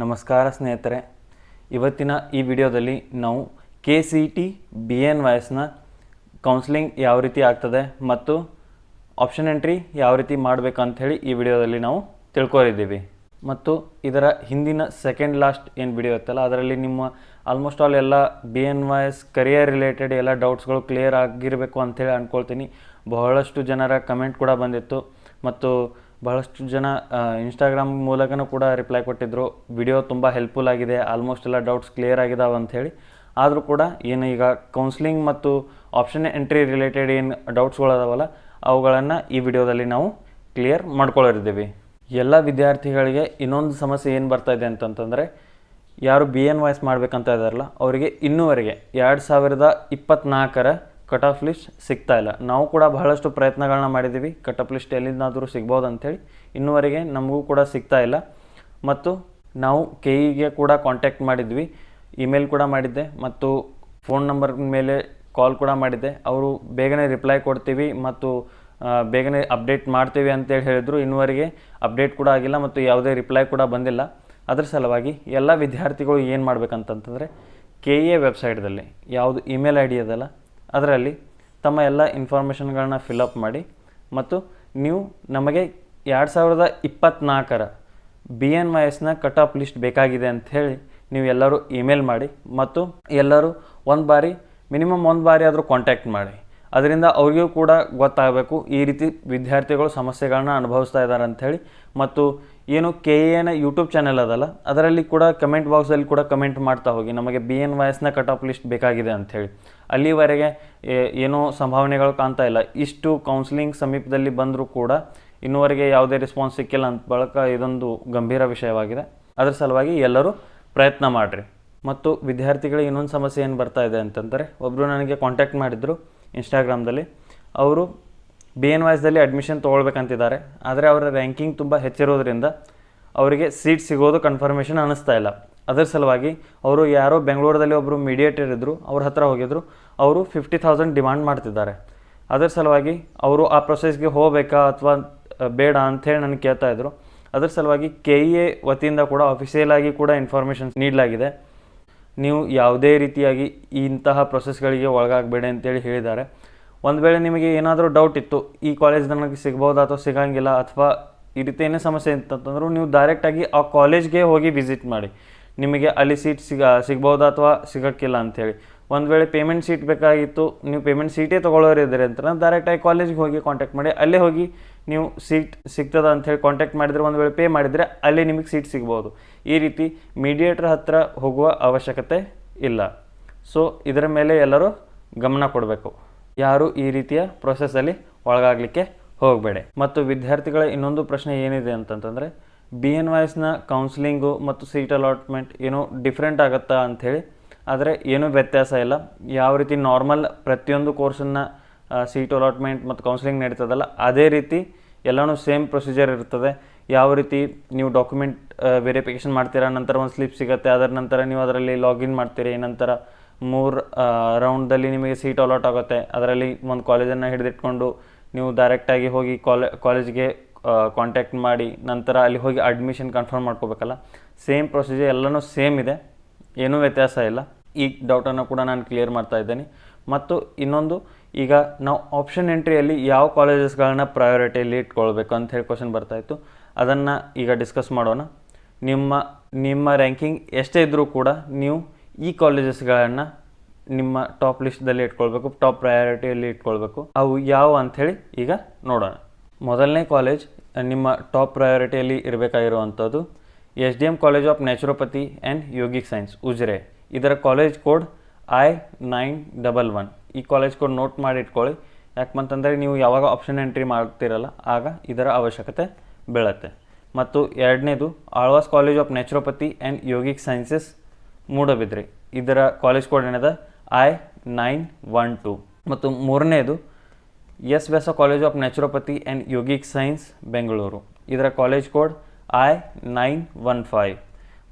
ನಮಸ್ಕಾರ ಸ್ನೇಹಿತರೆ, ಇವತ್ತಿನ ಈ ವಿಡಿಯೋದಲ್ಲಿ ನಾವು KCET BNYSನ ಕೌನ್ಸಿಲಿಂಗ್ ಯಾವ ರೀತಿ ಆಗ್ತದೆ ಮತ್ತು ಆಪ್ಷನ್ ಎಂಟ್ರಿ ಯಾವ ರೀತಿ ಮಾಡಬೇಕು ಅಂತ ಹೇಳಿ ಈ ವಿಡಿಯೋದಲ್ಲಿ ನಾವು ತಿಳ್ಕೊಂಡಿದ್ದೀವಿ. ಮತ್ತು ಇದರ ಹಿಂದಿನ ಸೆಕೆಂಡ್ ಲಾಸ್ಟ್ ಏನು ವಿಡಿಯೋ ಇತ್ತಲ್ಲ ಅದರಲ್ಲಿ ನಿಮ್ಮ ಆಲ್ಮೋಸ್ಟ್ ಆಲ್ ಎಲ್ಲ BNYS ಕರಿಯರ್ ರಿಲೇಟೆಡ್ ಎಲ್ಲ ಡೌಟ್ಸ್ಗಳು ಕ್ಲಿಯರ್ ಆಗಿರಬೇಕು ಅಂಥೇಳಿ ಅಂದ್ಕೊಳ್ತೀನಿ. ಬಹಳಷ್ಟು ಜನರ ಕಮೆಂಟ್ ಕೂಡ ಬಂದಿತ್ತು ಮತ್ತು ಬಹಳಷ್ಟು ಜನ ಇನ್ಸ್ಟಾಗ್ರಾಮ್ ಮೂಲಕನೂ ಕೂಡ ರಿಪ್ಲೈ ಕೊಟ್ಟಿದ್ದರು. ವಿಡಿಯೋ ತುಂಬ ಹೆಲ್ಪ್ಫುಲ್ ಆಗಿದೆ, ಆಲ್ಮೋಸ್ಟ್ ಎಲ್ಲ ಡೌಟ್ಸ್ ಕ್ಲಿಯರ್ ಆಗಿದಾವೆ ಅಂಥೇಳಿ. ಆದರೂ ಕೂಡ ಏನು ಈಗ ಕೌನ್ಸ್ಲಿಂಗ್ ಮತ್ತು ಆಪ್ಷನ್ ಎಂಟ್ರಿ ರಿಲೇಟೆಡ್ ಏನು ಡೌಟ್ಸ್ಗಳು ಅದಾವಲ್ಲ ಅವುಗಳನ್ನು ಈ ವಿಡಿಯೋದಲ್ಲಿ ನಾವು ಕ್ಲಿಯರ್ ಮಾಡ್ಕೊಳ್ಳಿದ್ದೀವಿ. ಎಲ್ಲ ವಿದ್ಯಾರ್ಥಿಗಳಿಗೆ ಇನ್ನೊಂದು ಸಮಸ್ಯೆ ಏನು ಬರ್ತಾ ಇದೆ ಅಂತಂತಂದರೆ, ಯಾರು BNYS ಮಾಡಬೇಕಂತ ಇದ್ದಾರಲ್ಲ ಅವರಿಗೆ ಇನ್ನೂವರೆಗೆ 2024ರ ಕಟ್ ಆಫ್ ಲಿಸ್ಟ್ ಸಿಗ್ತಾ ಇಲ್ಲ. ನಾವು ಕೂಡ ಬಹಳಷ್ಟು ಪ್ರಯತ್ನಗಳನ್ನ ಮಾಡಿದ್ದೀವಿ, ಕಟ್ ಆಫ್ ಲಿಸ್ಟ್ ಎಲ್ಲಿಂದಾದರೂ ಸಿಗ್ಬೋದು ಅಂಥೇಳಿ. ಇನ್ನೂವರೆಗೆ ನಮಗೂ ಕೂಡ ಸಿಗ್ತಾ ಇಲ್ಲ. ಮತ್ತು ನಾವು KEಗೆ ಕೂಡ ಕಾಂಟ್ಯಾಕ್ಟ್ ಮಾಡಿದ್ವಿ, ಇಮೇಲ್ ಕೂಡ ಮಾಡಿದ್ದೆ ಮತ್ತು ಫೋನ್ ನಂಬರ್ ಮೇಲೆ ಕಾಲ್ ಕೂಡ ಮಾಡಿದ್ದೆ. ಅವರು ಬೇಗನೆ ರಿಪ್ಲೈ ಕೊಡ್ತೀವಿ ಮತ್ತು ಬೇಗನೆ ಅಪ್ಡೇಟ್ ಮಾಡ್ತೀವಿ ಅಂತೇಳಿ ಹೇಳಿದರು. ಇನ್ನೂವರೆಗೆ ಅಪ್ಡೇಟ್ ಕೂಡ ಆಗಿಲ್ಲ ಮತ್ತು ಯಾವುದೇ ರಿಪ್ಲೈ ಕೂಡ ಬಂದಿಲ್ಲ. ಅದರ ಸಲುವಾಗಿ ಎಲ್ಲ ವಿದ್ಯಾರ್ಥಿಗಳು ಏನು ಮಾಡಬೇಕಂತಂತಂದರೆ, KE ವೆಬ್ಸೈಟ್ದಲ್ಲಿ ಯಾವುದು ಇಮೇಲ್ ID ಅದಲ್ಲ ಅದರಲ್ಲಿ ತಮ್ಮ ಎಲ್ಲ ಇನ್ಫಾರ್ಮೇಷನ್ಗಳನ್ನ ಫಿಲಪ್ ಮಾಡಿ ಮತ್ತು ನೀವು ನಮಗೆ 2024ರ BNYSನ ಕಟ್ ಆಫ್ ಲಿಸ್ಟ್ ಬೇಕಾಗಿದೆ ಅಂಥೇಳಿ ನೀವು ಎಲ್ಲರೂ ಇಮೇಲ್ ಮಾಡಿ ಮತ್ತು ಎಲ್ಲರೂ ಮಿನಿಮಮ್ ಒಂದು ಬಾರಿ ಆದರೂ ಕಾಂಟ್ಯಾಕ್ಟ್ ಮಾಡಿ. ಅದರಿಂದ ಅವ್ರಿಗೂ ಕೂಡ ಗೊತ್ತಾಗಬೇಕು ಈ ರೀತಿ ವಿದ್ಯಾರ್ಥಿಗಳು ಸಮಸ್ಯೆಗಳನ್ನ ಅನುಭವಿಸ್ತಾ ಇದ್ದಾರೆ ಅಂಥೇಳಿ. ಮತ್ತು ಏನು KEನ ಯೂಟ್ಯೂಬ್ ಚಾನೆಲ್ ಅದಲ್ಲ ಅದರಲ್ಲಿ ಕೂಡ ಕಮೆಂಟ್ ಬಾಕ್ಸಲ್ಲಿ ಕೂಡ ಕಮೆಂಟ್ ಮಾಡ್ತಾ ಹೋಗಿ, ನಮಗೆ BNYSನ ಕಟ್ ಆಫ್ ಲಿಸ್ಟ್ ಬೇಕಾಗಿದೆ ಅಂಥೇಳಿ. ಅಲ್ಲಿವರೆಗೆ ಏನೋ ಸಂಭಾವನೆಗಳು ಕಾಣ್ತಾ ಇಲ್ಲ. ಇಷ್ಟು ಕೌನ್ಸಿಲಿಂಗ್ ಸಮೀಪದಲ್ಲಿ ಬಂದರೂ ಕೂಡ ಇನ್ನೂವರೆಗೆ ಯಾವುದೇ ರೆಸ್ಪಾನ್ಸ್ ಸಿಕ್ಕಿಲ್ಲ ಅಂತ ಬಳಕ ಇದೊಂದು ಗಂಭೀರ ವಿಷಯವಾಗಿದೆ. ಅದರ ಸಲುವಾಗಿ ಎಲ್ಲರೂ ಪ್ರಯತ್ನ ಮಾಡಿರಿ. ಮತ್ತು ವಿದ್ಯಾರ್ಥಿಗಳಿಗೆ ಇನ್ನೊಂದು ಸಮಸ್ಯೆ ಏನು ಬರ್ತಾ ಇದೆ ಅಂತಂದರೆ, ಒಬ್ಬರು ನನಗೆ ಕಾಂಟ್ಯಾಕ್ಟ್ ಮಾಡಿದರು ಇನ್ಸ್ಟಾಗ್ರಾಮ್ದಲ್ಲಿ. ಅವರು BNYSದಲ್ಲಿ ಅಡ್ಮಿಷನ್ ತೊಗೊಳ್ಬೇಕಂತಿದ್ದಾರೆ, ಆದರೆ ಅವರ ರ್ಯಾಂಕಿಂಗ್ ತುಂಬ ಹೆಚ್ಚಿರೋದ್ರಿಂದ ಅವರಿಗೆ ಸೀಟ್ ಸಿಗೋದು ಕನ್ಫರ್ಮೇಷನ್ ಅನ್ನಿಸ್ತಾ ಇಲ್ಲ. ಅದರ ಸಲುವಾಗಿ ಅವರು ಯಾರೋ ಬೆಂಗಳೂರಲ್ಲಿ ಒಬ್ಬರು ಮೀಡಿಯೇಟರ್ ಇದ್ದರು, ಅವ್ರ ಹತ್ರ ಹೋಗಿದ್ರು. ಅವರು 50,000 ಡಿಮಾಂಡ್ ಮಾಡ್ತಿದ್ದಾರೆ. ಅದರ ಸಲುವಾಗಿ ಅವರು ಆ ಪ್ರೊಸೆಸ್ಗೆ ಹೋಗಬೇಕಾ ಅಥವಾ ಬೇಡ ಅಂಥೇಳಿ ನನಗೆ ಕೇಳ್ತಾ ಇದ್ರು. ಅದರ ಸಲುವಾಗಿ KE ವತಿಯಿಂದ ಕೂಡ ಅಫಿಷಿಯಲ್ ಆಗಿ ಕೂಡ ಇನ್ಫಾರ್ಮೇಷನ್ ನೀಡಲಾಗಿದೆ. ನೀವು ಯಾವುದೇ ರೀತಿಯಾಗಿ ಇಂತಹ ಪ್ರೊಸೆಸ್ಗಳಿಗೆ ಒಳಗಾಗಬೇಡಿ ಅಂತೇಳಿ ಹೇಳಿದ್ದಾರೆ. ಒಂದು ವೇಳೆ ನಿಮಗೆ ಏನಾದರೂ ಡೌಟ್ ಇತ್ತು, ಈ ಕಾಲೇಜ್ ನನಗೆ ಸಿಗ್ಬೋದಾ ಅಥವಾ ಸಿಗೋಂಗಿಲ್ಲ ಅಥವಾ ಈ ರೀತಿ ಏನೇ ಸಮಸ್ಯೆ ಇತ್ತಂತಂದ್ರೂ ನೀವು ಡೈರೆಕ್ಟಾಗಿ ಆ ಕಾಲೇಜ್ಗೆ ಹೋಗಿ ವಿಸಿಟ್ ಮಾಡಿ. ನಿಮಗೆ ಅಲ್ಲಿ ಸೀಟ್ ಸಿಗ್ಬೋದಾ ಅಥವಾ ಸಿಗೋಕ್ಕಿಲ್ಲ ಅಂಥೇಳಿ. ಒಂದು ವೇಳೆ ಪೇಮೆಂಟ್ ಸೀಟ್ ಬೇಕಾಗಿತ್ತು, ನೀವು ಪೇಮೆಂಟ್ ಸೀಟೇ ತೊಗೊಳ್ಳೋರಿದ್ದೀರಿ ಅಂತ ಡೈರೆಕ್ಟಾಗಿ ಕಾಲೇಜಿಗೆ ಹೋಗಿ ಕಾಂಟ್ಯಾಕ್ಟ್ ಮಾಡಿ. ಅಲ್ಲೇ ಹೋಗಿ ನೀವು ಸೀಟ್ ಸಿಗ್ತದ ಅಂಥೇಳಿ ಕಾಂಟ್ಯಾಕ್ಟ್ ಮಾಡಿದರೆ, ಒಂದು ವೇಳೆ ಪೇ ಮಾಡಿದರೆ ಅಲ್ಲೇ ನಿಮಗೆ ಸೀಟ್ ಸಿಗ್ಬೋದು. ಈ ರೀತಿ ಮೀಡಿಯೇಟರ್ ಹತ್ರ ಹೋಗುವ ಅವಶ್ಯಕತೆ ಇಲ್ಲ. ಸೊ ಇದರ ಮೇಲೆ ಎಲ್ಲರೂ ಗಮನ ಕೊಡಬೇಕು, ಯಾರು ಈ ರೀತಿಯ ಪ್ರೊಸೆಸ್ಸಲ್ಲಿ ಒಳಗಾಗಲಿಕ್ಕೆ ಹೋಗಬೇಡಿ. ಮತ್ತು ವಿದ್ಯಾರ್ಥಿಗಳ ಇನ್ನೊಂದು ಪ್ರಶ್ನೆ ಏನಿದೆ ಅಂತಂತಂದರೆ, BNYSನ ಕೌನ್ಸಿಲಿಂಗು ಮತ್ತು ಸೀಟ್ ಅಲಾಟ್ಮೆಂಟ್ ಏನೋ ಡಿಫ್ರೆಂಟ್ ಆಗುತ್ತಾ ಅಂಥೇಳಿ. ಆದರೆ ಏನೂ ವ್ಯತ್ಯಾಸ ಇಲ್ಲ. ಯಾವ ರೀತಿ ನಾರ್ಮಲ್ ಪ್ರತಿಯೊಂದು ಕೋರ್ಸನ್ನು ಸೀಟ್ ಅಲಾಟ್ಮೆಂಟ್ ಮತ್ತು ಕೌನ್ಸಿಲಿಂಗ್ ನಡೀತದಲ್ಲ ಅದೇ ರೀತಿ ಎಲ್ಲನೂ ಸೇಮ್ ಪ್ರೊಸೀಜರ್ ಇರ್ತದೆ. ಯಾವ ರೀತಿ ನೀವು ಡಾಕ್ಯುಮೆಂಟ್ ವೆರಿಫಿಕೇಷನ್ ಮಾಡ್ತೀರಾ, ನಂತರ ಒಂದು ಸ್ಲಿಪ್ ಸಿಗುತ್ತೆ, ಅದರ ನಂತರ ನೀವು ಅದರಲ್ಲಿ ಲಾಗಿನ್ ಮಾಡ್ತೀರಿ, ನಂತರ 3 ರೌಂಡ್ದಲ್ಲಿ ನಿಮಗೆ ಸೀಟ್ ಅಲಾಟ್ ಆಗುತ್ತೆ. ಅದರಲ್ಲಿ ಒಂದು ಕಾಲೇಜನ್ನು ಹಿಡಿದಿಟ್ಕೊಂಡು ನೀವು ಡೈರೆಕ್ಟಾಗಿ ಹೋಗಿ ಕಾಲೇಜ್ಗೆ ಕಾಂಟ್ಯಾಕ್ಟ್ ಮಾಡಿ ನಂತರ ಅಲ್ಲಿ ಹೋಗಿ ಅಡ್ಮಿಷನ್ ಕನ್ಫರ್ಮ್ ಮಾಡ್ಕೋಬೇಕಲ್ಲ. ಸೇಮ್ ಪ್ರೊಸೀಜರ್ ಎಲ್ಲನೂ ಸೇಮ್ ಇದೆ, ಏನೂ ವ್ಯತ್ಯಾಸ ಇಲ್ಲ. ಈ ಡೌಟನ್ನು ಕೂಡ ನಾನು ಕ್ಲಿಯರ್ ಮಾಡ್ತಾ ಇದ್ದೇನೆ. ಮತ್ತು ಇನ್ನೊಂದು, ಈಗ ನಾವು ಆಪ್ಷನ್ ಎಂಟ್ರಿಯಲ್ಲಿ ಯಾವ ಕಾಲೇಜಸ್ಗಳನ್ನ ಪ್ರಯಾರಿಟಿಯಲ್ಲಿ ಇಟ್ಕೊಳ್ಬೇಕು ಅಂತ ಹೇಳಿ ಕ್ವಶನ್ ಬರ್ತಾಯಿತ್ತು. ಅದನ್ನು ಈಗ ಡಿಸ್ಕಸ್ ಮಾಡೋಣ. ನಿಮ್ಮ ರ್ಯಾಂಕಿಂಗ್ ಎಷ್ಟೇ ಇದ್ದರೂ ಕೂಡ ನೀವು ಈ ಕಾಲೇಜಸ್ಗಳನ್ನು ನಿಮ್ಮ ಟಾಪ್ ಲಿಸ್ಟ್ದಲ್ಲಿ ಇಟ್ಕೊಳ್ಬೇಕು, ಟಾಪ್ ಪ್ರಯಾರಿಟಿಯಲ್ಲಿ ಇಟ್ಕೊಳ್ಬೇಕು. ಅವು ಯಾವ ಅಂಥೇಳಿ ಈಗ ನೋಡೋಣ. ಮೊದಲನೇ ಕಾಲೇಜ್ ನಿಮ್ಮ ಟಾಪ್ ಪ್ರಯಾರಿಟಿಯಲ್ಲಿ ಇರಬೇಕಾಗಿರುವಂಥದ್ದು SDM college of naturopathy and yogic science, Ujire. ಇದರ ಕಾಲೇಜ್ ಕೋಡ್ I911. ಈ ಕಾಲೇಜ್ ಕೋಡ್ ನೋಟ್ ಮಾಡಿ ಇಟ್ಕೊಳ್ಳಿ. ಯಾಕಂತಂದರೆ ನೀವು ಯಾವಾಗ ಆಪ್ಷನ್ ಎಂಟ್ರಿ ಮಾಡ್ತಿರಲ್ಲ ಆಗ ಇದರ ಅವಶ್ಯಕತೆ ಬೀಳುತ್ತೆ. ಮತ್ತು ಎರಡನೇದು Alvas college of naturopathy and yogic sciences, Moodbidri. ಇದರ ಕಾಲೇಜ್ ಕೋಡ್ ಏನಿದೆ I912. ಮತ್ತು ಮೂರನೇದು S Vyasa college of naturopathy and yogic science, Bengaluru. ಇದರ ಕಾಲೇಜ್ ಕೋಡ್ I915.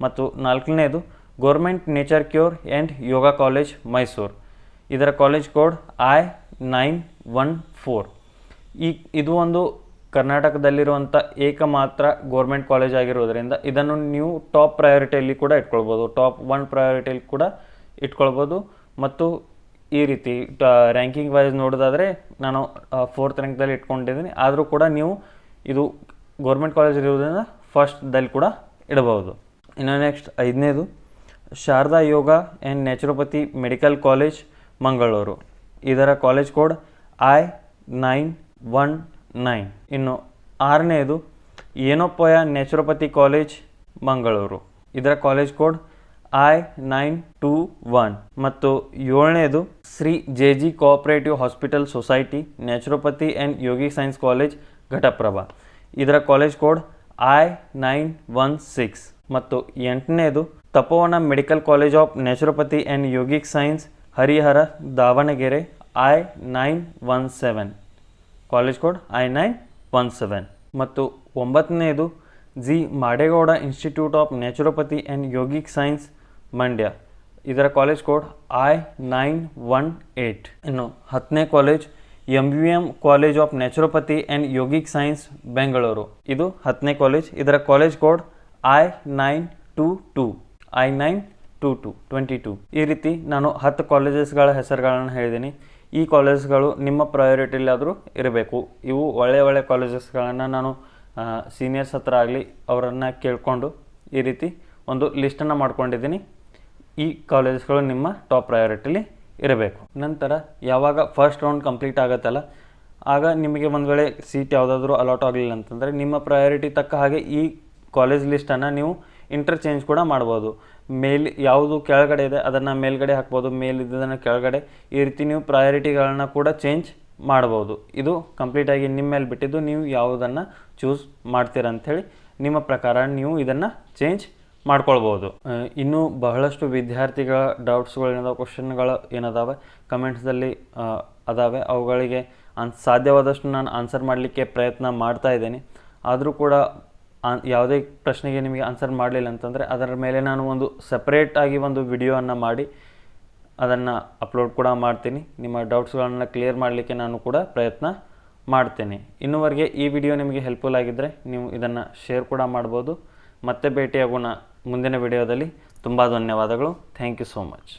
ಮತ್ತು ನಾಲ್ಕನೇದು government nature cure and yoga college, Mysuru. ಇದರ ಕಾಲೇಜ್ ಕೋಡ್ I914. ಇದು ಒಂದು ಕರ್ನಾಟಕದಲ್ಲಿರುವಂಥ ಏಕಮಾತ್ರ ಗೋರ್ಮೆಂಟ್ ಕಾಲೇಜ್ ಆಗಿರೋದ್ರಿಂದ ಇದನ್ನು ನೀವು ಟಾಪ್ ಪ್ರಯಾರಿಟಿಯಲ್ಲಿ ಕೂಡ ಇಟ್ಕೊಳ್ಬೋದು, ಟಾಪ್ 1 ಪ್ರಯಾರಿಟಿಯಲ್ಲಿ ಕೂಡ ಇಟ್ಕೊಳ್ಬೋದು. ಮತ್ತು ಈ ರೀತಿ ರ್ಯಾಂಕಿಂಗ್ ವೈಸ್ ನೋಡೋದಾದರೆ ನಾನು 4th ರ್ಯಾಂಕ್ದಲ್ಲಿ ಇಟ್ಕೊಂಡಿದ್ದೀನಿ. ಆದರೂ ಕೂಡ ನೀವು ಇದು ಗೋರ್ಮೆಂಟ್ ಕಾಲೇಜ್ ಇರೋದ್ರಿಂದ ಫಸ್ಟ್ದಲ್ಲಿ ಕೂಡ ಇಡಬಹುದು. ಇನ್ನು ನೆಕ್ಸ್ಟ್ 5ನೇದು Sharada Yoga and naturopathy medical college Mangaluru. ಇದರ ಕಾಲೇಜ್ ಕೋಡ್ I919. ಇನ್ನು 6ನೇದು ಏನೋಪಯ ನ್ಯಾಚುರೋಪತಿ ಕಾಲೇಜ್ ಮಂಗಳೂರು. ಇದರ ಕಾಲೇಜ್ ಕೋಡ್ I921. ಮತ್ತು 7ನೇದು Shri JG cooperative hospital society naturopathy and yogic science college Ghataprabha. ಇದರ ಕಾಲೇಜ್ ಕೋಡ್ I916. ಮತ್ತು 8ನೇದು Tapovana medical college of naturopathy and yogic science Harihara Davangere I917. College code I917. ಮತ್ತು 9ನೇದು G Madegowda institute of naturopathy and yogic science Mandya. ಇದರ college code I918. ಇನ್ನು 10ನೇ college MUM college of naturopathy and yogic science Bengaluru. ಇದು 10ನೇ college. ಇದರ ಕಾಲೇಜ್ ಕೋಡ್ I922. ಈ ರೀತಿ ನಾನು 10 ಕಾಲೇಜಸ್ಗಳ ಹೆಸರುಗಳನ್ನು ಹೇಳಿದ್ದೀನಿ. ಈ ಕಾಲೇಜ್ಗಳು ನಿಮ್ಮ ಪ್ರಯಾರಿಟಿಲಾದರೂ ಇರಬೇಕು. ಇವು ಒಳ್ಳೆಯ ಕಾಲೇಜಸ್ಗಳನ್ನು ನಾನು ಸೀನಿಯರ್ಸ್ ಹತ್ರ ಆಗಲಿ ಅವರನ್ನು ಕೇಳಿಕೊಂಡು ಈ ರೀತಿ ಒಂದು ಲಿಸ್ಟನ್ನು ಮಾಡ್ಕೊಂಡಿದ್ದೀನಿ. ಈ ಕಾಲೇಜಸ್ಗಳು ನಿಮ್ಮ ಟಾಪ್ ಪ್ರಯಾರಿಟಿಲಿ ಇರಬೇಕು. ನಂತರ ಯಾವಾಗ ಫಸ್ಟ್ ರೌಂಡ್ ಕಂಪ್ಲೀಟ್ ಆಗುತ್ತಲ್ಲ, ಆಗ ನಿಮಗೆ ಒಂದು ವೇಳೆ ಸೀಟ್ ಯಾವುದಾದ್ರೂ ಅಲಾಟ್ ಆಗಲಿಲ್ಲ ಅಂತಂದರೆ ನಿಮ್ಮ ಪ್ರಯಾರಿಟಿ ತಕ್ಕ ಹಾಗೆ ಈ ಕಾಲೇಜ್ ಲಿಸ್ಟನ್ನು ನೀವು ಇಂಟರ್ಚೇಂಜ್ ಕೂಡ ಮಾಡ್ಬೋದು. ಯಾವುದು ಕೆಳಗಡೆ ಇದೆ ಅದನ್ನು ಮೇಲ್ಗಡೆ ಹಾಕ್ಬೋದು, ಮೇಲಿದ್ದದನ್ನು ಕೆಳಗಡೆ, ಈ ರೀತಿ ನೀವು ಪ್ರಯಾರಿಟಿಗಳನ್ನು ಕೂಡ ಚೇಂಜ್ ಮಾಡ್ಬೋದು. ಇದು ಕಂಪ್ಲೀಟಾಗಿ ನಿಮ್ಮ ಮೇಲೆ ಬಿಟ್ಟಿದ್ದು, ನೀವು ಯಾವುದನ್ನು ಚೂಸ್ ಮಾಡ್ತೀರ ಅಂಥೇಳಿ ನಿಮ್ಮ ಪ್ರಕಾರ ನೀವು ಇದನ್ನು ಚೇಂಜ್ ಮಾಡ್ಕೊಳ್ಬೋದು. ಇನ್ನೂ ಬಹಳಷ್ಟು ವಿದ್ಯಾರ್ಥಿಗಳ ಡೌಟ್ಸ್ಗಳು ಏನಾದಾವೆ, ಕ್ವಶನ್ಗಳು ಏನಾದಾವೆ ಕಮೆಂಟ್ಸ್ದಲ್ಲಿ ಅದಾವೆ. ಅವುಗಳಿಗೆ ಸಾಧ್ಯವಾದಷ್ಟು ನಾನು ಆನ್ಸರ್ ಮಾಡಲಿಕ್ಕೆ ಪ್ರಯತ್ನ ಮಾಡ್ತಾ ಇದ್ದೇನೆ. ಆದರೂ ಕೂಡ ಯಾವುದೇ ಪ್ರಶ್ನೆಗೆ ನಿಮಗೆ ಆನ್ಸರ್ ಮಾಡಲಿಲ್ಲ ಅಂತಂದರೆ ಅದರ ಮೇಲೆ ನಾನು ಒಂದು ಸಪ್ರೇಟಾಗಿ ಒಂದು ವಿಡಿಯೋವನ್ನು ಮಾಡಿ ಅದನ್ನು ಅಪ್ಲೋಡ್ ಕೂಡ ಮಾಡ್ತೀನಿ. ನಿಮ್ಮ ಡೌಟ್ಸ್ಗಳನ್ನು ಕ್ಲಿಯರ್ ಮಾಡಲಿಕ್ಕೆ ನಾನು ಕೂಡ ಪ್ರಯತ್ನ ಮಾಡ್ತೇನೆ. ಇನ್ನೂವರೆಗೆ ಈ ವಿಡಿಯೋ ನಿಮಗೆ ಹೆಲ್ಪ್ಫುಲ್ ಆಗಿದ್ದರೆ ನೀವು ಇದನ್ನು ಶೇರ್ ಕೂಡ ಮಾಡ್ಬೋದು. ಮತ್ತೆ ಭೇಟಿಯಾಗೋಣ ಮುಂದಿನ ವಿಡಿಯೋದಲ್ಲಿ. ತುಂಬ ಧನ್ಯವಾದಗಳು. Thank you so much.